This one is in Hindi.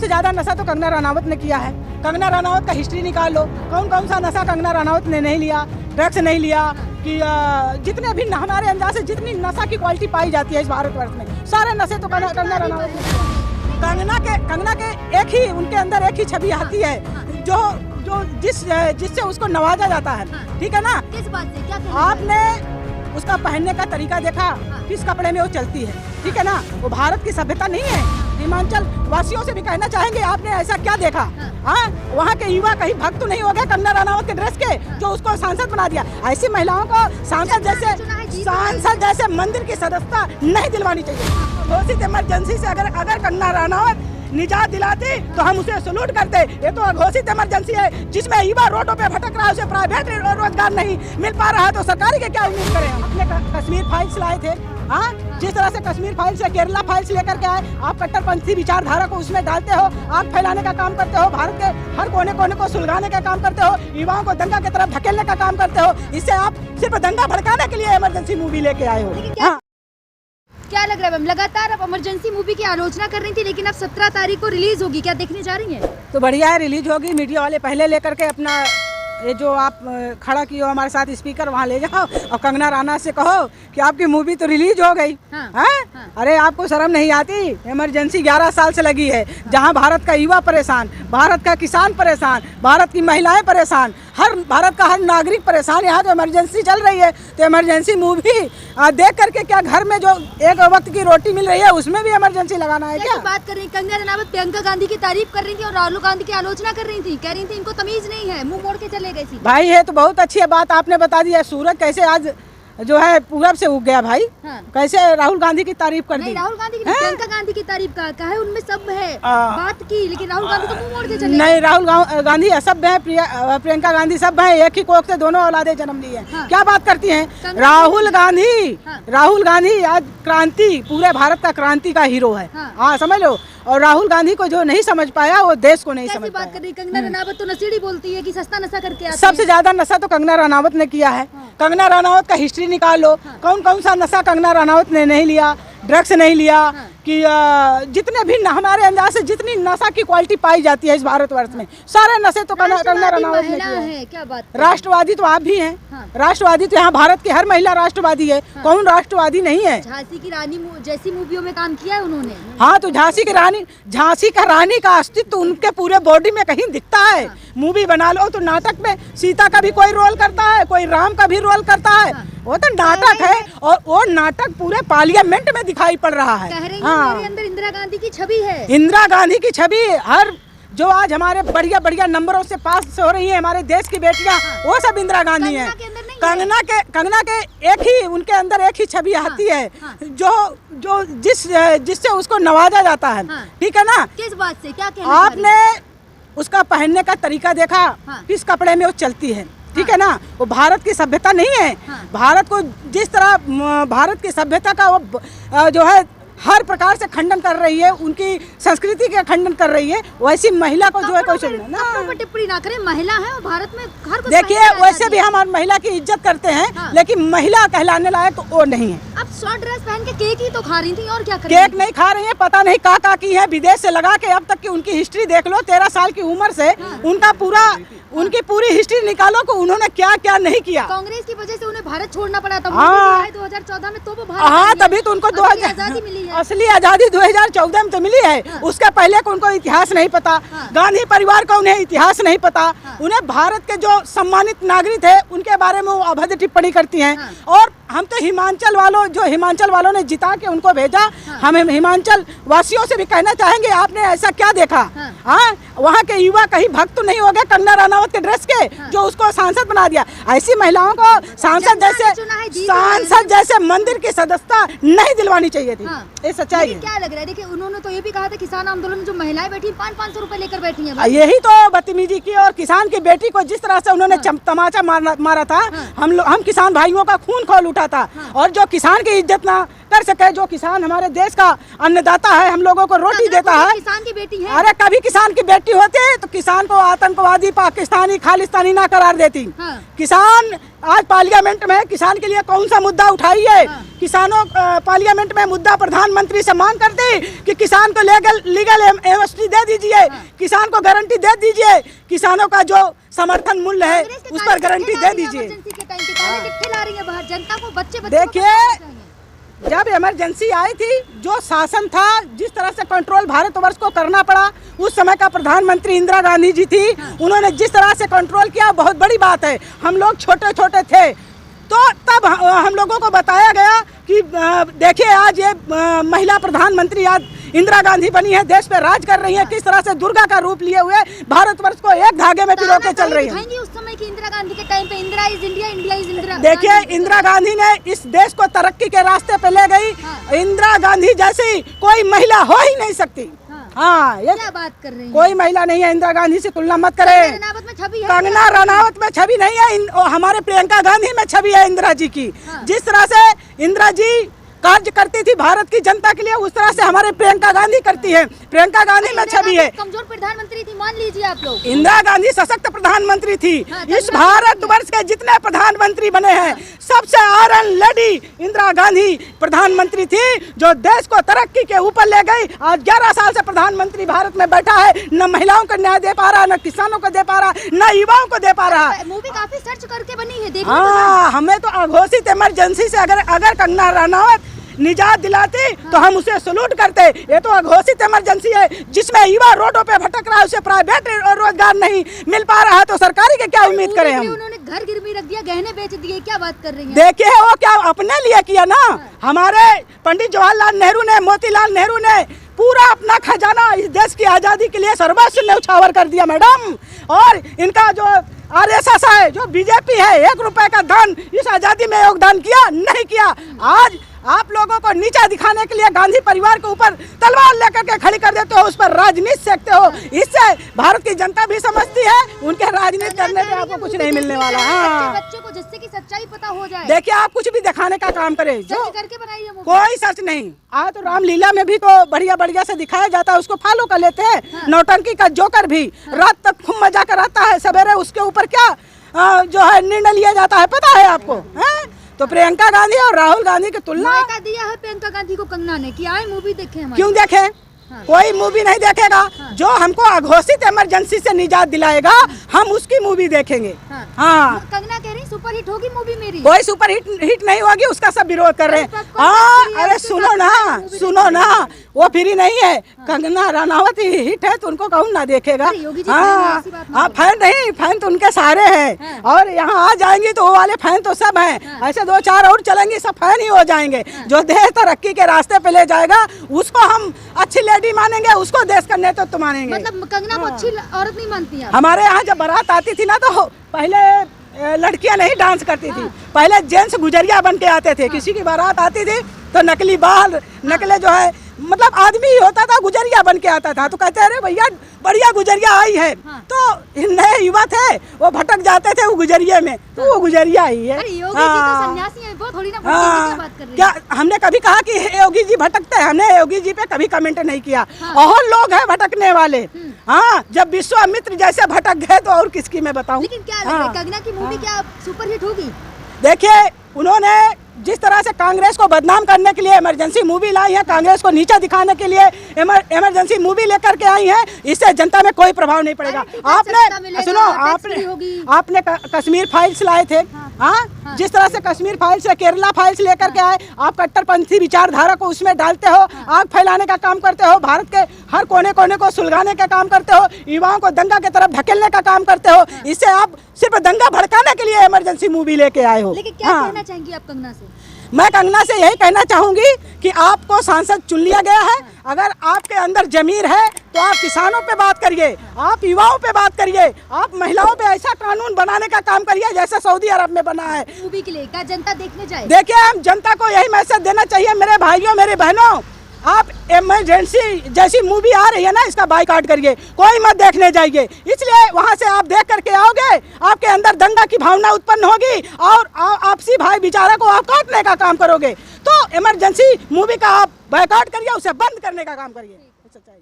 सबसे ज्यादा नशा तो कंगना रनावत ने किया है। कंगना रनावत का हिस्ट्री निकाल लो, कौन कौन सा नशा कंगना रनावत ने नहीं लिया, ड्रग्स नहीं लिया, कि जितने भी हमारे अंदाज से जितनी नशा की क्वालिटी पाई जाती है इस भारतवर्ष में, सारे नशे तो कंगना रनावत ने। कंगना के एक ही उनके अंदर एक ही छवि आती है जो जिससे उसको नवाजा जाता है, ठीक है ना। किस बात से, क्या आपने उसका पहनने का तरीका देखा, किस कपड़े में वो चलती है, ठीक है ना। वो भारत की सभ्यता नहीं है। हिमाचल वासियों से भी कहना चाहेंगे, आपने ऐसा क्या देखा? हाँ, वहाँ के युवा कहीं भक्त तो नहीं हो गए कंगना रनावत के ड्रेस के, जो उसको सांसद बना दिया। ऐसी महिलाओं को सांसद जैसे मंदिर की सदस्यता नहीं दिलवानी चाहिए। घोषित इमरजेंसी से अगर कंगना रनावत निजात दिलाती तो हम उसे सलूट करते। ये तो घोषित इमरजेंसी है जिसमें युवा रोडों पे भटक रहा है, उसे प्राइवेट रोजगार नहीं मिल पा रहा है, तो सरकारी के क्या उम्मीद करें। अपने कश्मीर फाइल्स लाए थे, हाँ, जिस तरह से कश्मीर फाइल्स या केरला फाइल्स लेकर के आए, आप कट्टरपंथी विचारधारा को उसमें डालते हो, आग फैलाने का काम करते हो, भारत के हर कोने कोने को सुलगाने का काम करते हो, युवाओं को दंगा की तरफ धकेलने का काम करते हो। इससे आप सिर्फ दंगा भड़काने के लिए इमरजेंसी मूवी लेके आए हो। क्या लग रहा है मैम, लगातार आप इमरजेंसी मूवी की आलोचना कर रही थी, लेकिन अब 17 तारीख को रिलीज होगी, क्या देखने जा रही हैं? तो बढ़िया है, रिलीज होगी। मीडिया वाले पहले लेकर के अपना ये जो आप खड़ा किए हो हमारे साथ स्पीकर, वहाँ ले जाओ और कंगना रनावत से कहो कि आपकी मूवी तो रिलीज हो गई। हाँ? अरे आपको शर्म नहीं आती? इमरजेंसी 11 साल से लगी है, जहाँ भारत का युवा परेशान, भारत का किसान परेशान, भारत की महिलाएं परेशान, हर भारत का हर नागरिक परेशान। यहाँ तो इमरजेंसी चल रही है, तो इमरजेंसी मूवी देख करके क्या घर में जो एक वक्त की रोटी मिल रही है उसमें भी इमरजेंसी लगाना है क्या? बात कर रही कंगना रनावत प्रियंका गांधी की तारीफ कर रही थी और राहुल गांधी की आलोचना कर रही थी, कह रही थी इनको तमीज नहीं है, मुंह मोड़ के चले गए थी। भाई ये तो बहुत अच्छी बात आपने बता दी है। सूरज कैसे आज जो है पूरब से उग गया भाई। कैसे राहुल गांधी की तारीफ कर दी? राहुल गांधी की, प्रियंका गांधी की तारीफ कहा है, उनमें सब है बात की, लेकिन राहुल गांधी तो मुंह मोड़ के चले। नहीं, राहुल गांधी असभ्य है, प्रियंका गांधी सभ्य है, एक ही कोख से दोनों औलादे जन्म ली है। क्या बात करती हैं? राहुल गांधी आज क्रांति, पूरे भारत का क्रांति का हीरो है। हाँ, समझ लो। और राहुल गांधी को जो नहीं समझ पाया वो देश को नहीं समझ पाया। बात कर रही कंगना रनावत तो नशेड़ी बोलती है कि सस्ता नशा करके आती है। सबसे ज्यादा नशा तो कंगना रनावत ने किया है। कंगना रनावत का हिस्ट्री निकाल लो, कौन कौन सा नशा कंगना रनावत ने नहीं लिया, ड्रग्स नहीं लिया, कि जितने भी हमारे अंदाज से जितनी नशा की क्वालिटी पाई जाती है इस भारतवर्ष में, सारे नशे तो कंगना रनावत ने किया है। क्या बात? राष्ट्रवादी तो आप भी हैं। राष्ट्रवादी तो यहाँ भारत की हर महिला राष्ट्रवादी है। कौन राष्ट्रवादी नहीं है? झांसी की रानी जैसी मूवियों में काम किया है उन्होंने। हाँ, तो झांसी का रानी का अस्तित्व उनके पूरे बॉडी में कहीं दिखता है। मूवी बना लो तो नाटक में सीता का भी कोई रोल करता है, कोई राम का भी रोल करता है। वो तो नाटक है, और वो नाटक पूरे पार्लियामेंट में दिखाई पड़ रहा है। मेरे अंदर इंदिरा गांधी की छवि है। इंदिरा गांधी की छवि हर जो आज हमारे बढ़िया नंबरों से पास हो रही है हमारे देश की बेटियां, वो सब इंदिरा गांधी हैं। कंगना के एक ही उनके अंदर एक ही छवि आती है जो जिससे उसको नवाजा जाता है, ठीक है ना। किस बात से, क्या कहना? आपने उसका पहनने का तरीका देखा, किस कपड़े में वो चलती है, ठीक है ना। वो भारत की सभ्यता नहीं है। भारत को जिस तरह भारत की सभ्यता का वो जो है हर प्रकार से खंडन कर रही है, उनकी संस्कृति का खंडन कर रही है, वैसी महिला को जो है कोई टिप्पणी ना करें। महिला है और भारत में हर कुछ। देखिए, वैसे भी हम महिला की इज्जत करते हैं, लेकिन महिला कहलाने लायक तो वो नहीं है। अब शॉर्ट ड्रेस पहन के केक ही तो खा रही थी, और क्या कर? केक नहीं खा रही है, पता नहीं का की है, विदेश से लगा के अब तक की उनकी हिस्ट्री देख लो। 13 साल की उम्र से उनकी पूरी हिस्ट्री निकालो कि उन्होंने क्या क्या नहीं किया। कांग्रेस की वजह से उन्हें भारत छोड़ना पड़ा था 2014 में, तो वो हाँ, तभी तो उनको आजादी मिली है। असली आजादी 2014 में तो मिली है। उसके पहले को उनको इतिहास नहीं पता। गांधी परिवार का उन्हें इतिहास नहीं पता। उन्हें भारत के जो सम्मानित नागरिक थे उनके बारे में वो अभद्र टिप्पणी करती हैं। और हम तो हिमाचल वालों ने जिता के उनको भेजा, हम हिमाचल वासियों से भी कहना चाहेंगे, आपने ऐसा क्या देखा? वहाँ के युवा कहीं भक्त तो नहीं हो गए कंगना रनावत के ड्रेस के, जो उसको सांसद बना दिया। ऐसी महिलाओं को सांसद जैसे मंदिर की सदस्यता नहीं दिलवानी चाहिए थी। ये सच्चाई है। क्या लग रहा है? देखिए, उन्होंने तो ये भी कहा था किसान आंदोलन में जो महिलाएं बैठी 500 रुपए लेकर बैठी हैं। यही तो बदतमीजी की। और किसान की बेटी को जिस तरह से उन्होंने तमाचा मारा था, हम किसान भाइयों का खून खोल उठा था। और जो किसान की इज्जत ना कर सके। जो किसान हमारे देश का अन्नदाता है, हम लोगों को रोटी देता है। किसान की बेटी है। अरे कभी किसान की बेटी होती तो किसान को आतंकवादी, पाकिस्तानी, खालिस्तानी ना करार देती। किसान आज पार्लियामेंट में किसान के लिए कौन सा मुद्दा उठाई है? किसानों पार्लियामेंट में मुद्दा प्रधानमंत्री से मांग करती कि किसान को लीगल एमएसपी दे दीजिए, किसान को गारंटी दे दीजिए, किसानों का जो समर्थन मूल्य है उस पर गारंटी दे दीजिए। देखिए, जब इमरजेंसी आई थी, जो शासन था, जिस तरह से कंट्रोल भारतवर्ष को करना पड़ा, उस समय का प्रधानमंत्री इंदिरा गांधी जी थी। उन्होंने जिस तरह से कंट्रोल किया, बहुत बड़ी बात है। हम लोग छोटे छोटे थे तो तब हम लोगों को बताया गया कि देखिए आज ये महिला प्रधानमंत्री आज इंदिरा गांधी बनी है, देश पे राज कर रही है, किस तरह से दुर्गा का रूप लिए हुए भारतवर्ष को एक धागे में पिरो के चल रही है। उस समय की इंदिरा गांधी के टाइम पे Indira is India, India is Indira. देखिए, इंदिरा गांधी ने इस देश को तरक्की के रास्ते पे ले गई। इंदिरा गांधी जैसी कोई महिला हो ही नहीं सकती। हाँ, ये क्या बात कर रहे हैं? कोई महिला नहीं है, इंदिरा गांधी से तुलना मत करें। कंगना रनावत में छवि नहीं है, हमारे प्रियंका गांधी में छवि है इंदिरा जी की। जिस तरह से इंदिरा जी कार्य करती थी भारत की जनता के लिए, उस तरह से हमारे प्रियंका गांधी करती है। प्रियंका गांधी में छवि है। कमजोर प्रधानमंत्री थी, मान लीजिए आप लोग। इंदिरा गांधी सशक्त प्रधानमंत्री थी। इस भारतवर्ष के जितने प्रधानमंत्री बने हैं, सबसे आयरन लेडी इंदिरा गांधी प्रधानमंत्री थी, जो देश को तरक्की के ऊपर ले गई। आज 11 साल से प्रधानमंत्री भारत में बैठा है, न महिलाओं को न्याय दे पा रहा, न किसानों को दे पा रहा, न युवाओं को दे पा रहा। मूवी काफी सर्च करके बनी है। हाँ, हमें तो अघोषित इमरजेंसी से अगर कंगना रनावत निजात दिलाती तो हम उसे सलूट करते। ये तो अघोषित इमरजेंसी है, जिसमें युवा रोडों पे भटक रहा है, उसे प्राइवेट रोजगार नहीं मिल पा रहा है, तो सरकारी के क्या उम्मीद करें हम? उन्होंने घर गिरवी रख दिया, गहने बेच दिए, क्या बात कर रही हैं? देखिए, वो क्या अपने लिए किया ना। हमारे पंडित जवाहरलाल नेहरू ने, मोतीलाल नेहरू ने पूरा अपना खजाना इस देश की आजादी के लिए सर्वस्व न्यौछावर कर दिया मैडम। और इनका जो आरएसएस है, जो बीजेपी है, 1 रुपए का दान इस आजादी में योगदान किया नहीं किया। आज आप लोगों को नीचा दिखाने के लिए गांधी परिवार के ऊपर तलवार लेकर के खड़ी कर देते हो, उस पर राजनीति सेकते हो। इससे भारत की जनता भी समझती है, उनके राजनीति करने में आपको कुछ नहीं मिलने वाला। हाँ, बच्चों को जिससे की सच्चाई पता हो जाए। देखिए, आप कुछ भी दिखाने का काम करें, जो करके बनाइए, कोई सच नहीं। आज तो रामलीला में भी तो बढ़िया बढ़िया से दिखाया जाता है, उसको फॉलो कर लेते हैं। नौटंकी का जोकर भी रात तक खूब मजा कर आता है, सवेरे उसके ऊपर क्या जो है निर्णय लिया जाता है, पता है आपको? तो प्रियंका गांधी और राहुल गांधी की तुलना दिया है प्रियंका गांधी को कंगना ने कि आए मूवी देखे। क्यों देखे? कोई मूवी नहीं देखेगा। जो हमको अघोषित इमरजेंसी से निजात दिलाएगा, हम उसकी मूवी देखेंगे। हाँ, कंगना कह रही सुपर हिट होगी मूवी मेरी। कोई सुपर हिट नहीं होगी, उसका सब विरोध कर रहे हैं। हाँ, अरे सुनो ना, वो फ्री नहीं है। कंगना रनावत ही हिट है तो उनको कौन ना देखेगा? हाँ, फैन नहीं, फैन तो उनके सारे हैं। और यहाँ आ जाएंगी तो वो वाले फैन तो सब हैं। ऐसे 2-4 और चलेंगे, सब फैन ही हो जाएंगे। जो देश तरक्की के रास्ते पे ले जाएगा, उसको हम अच्छी लेडी मानेंगे, उसको देश का नेतृत्व मानेंगे। मतलब कंगना को अच्छी औरत नहीं मानती है? हमारे यहाँ जब बारात आती थी ना, तो पहले लड़कियां नहीं डांस करती थी, पहले जेंट्स गुजरिया बन के आते थे। किसी की बारात आती थी तो नकली बाल, नकले जो है, मतलब आदमी ही होता था, गुजरिया बन के आता था। तो कहते अरे भैया बढ़िया गुजरिया आई है। तो नए युवा थे, वो भटक जाते थे वो गुजरिया में, तो वो गुजरिया ही है। क्या हमने कभी कहा कि योगी जी भटकते हैं? हमने योगी जी पे कभी कमेंट नहीं किया। और लोग हैं भटकने वाले। हाँ, जब विश्वामित्र जैसे भटक गए तो और किसकी मैं बताऊं? लेकिन क्या लग रहा है, कंगना की मूवी क्या सुपर हिट होगी? देखिए, उन्होंने जिस तरह से कांग्रेस को बदनाम करने के लिए इमरजेंसी मूवी लाई है, कांग्रेस को नीचा दिखाने के लिए इमरजेंसी मूवी लेकर के आई है, इससे जनता में कोई प्रभाव नहीं पड़ेगा। आपने सुनो, आपने कश्मीर फाइल्स लाए थे। हाँ, जिस तरह से कश्मीर फाइल्स, केरला फाइल्स लेकर के आए, आप कट्टरपंथी विचारधारा को उसमें डालते हो, आग फैलाने का काम करते हो, भारत के हर कोने कोने को सुलगाने का काम करते हो, युवाओं को दंगा की तरफ धकेलने का काम करते हो। इससे आप सिर्फ दंगा भड़काने के लिए इमरजेंसी मूवी लेके आए हो। लेकिन क्या कहना चाहेंगी आप कंगना से? मैं कंगना से यही कहना चाहूंगी कि आपको सांसद चुन लिया गया है। अगर आपके अंदर जमीर है तो आप किसानों पे बात करिए, आप युवाओं पे बात करिए, आप महिलाओं पे ऐसा कानून बनाने का काम करिए जैसे सऊदी अरब में बना है। मूवी के लिए क्या जनता देखने जाए? देखिए, हम जनता को यही मैसेज देना चाहिए, मेरे भाइयों मेरे बहनों, आप इमरजेंसी जैसी मूवी आ रही है ना, इसका बाइकआउट करिए, कोई मत देखने जाइए। इसलिए वहां से आप देख करके आओगे, आपके अंदर दंगा की भावना उत्पन्न होगी और आपसी भाईचारा को आप काटने का काम करोगे। तो इमरजेंसी मूवी का आप बायकॉट करिए, उसे बंद करने का काम करिए। सच्चाई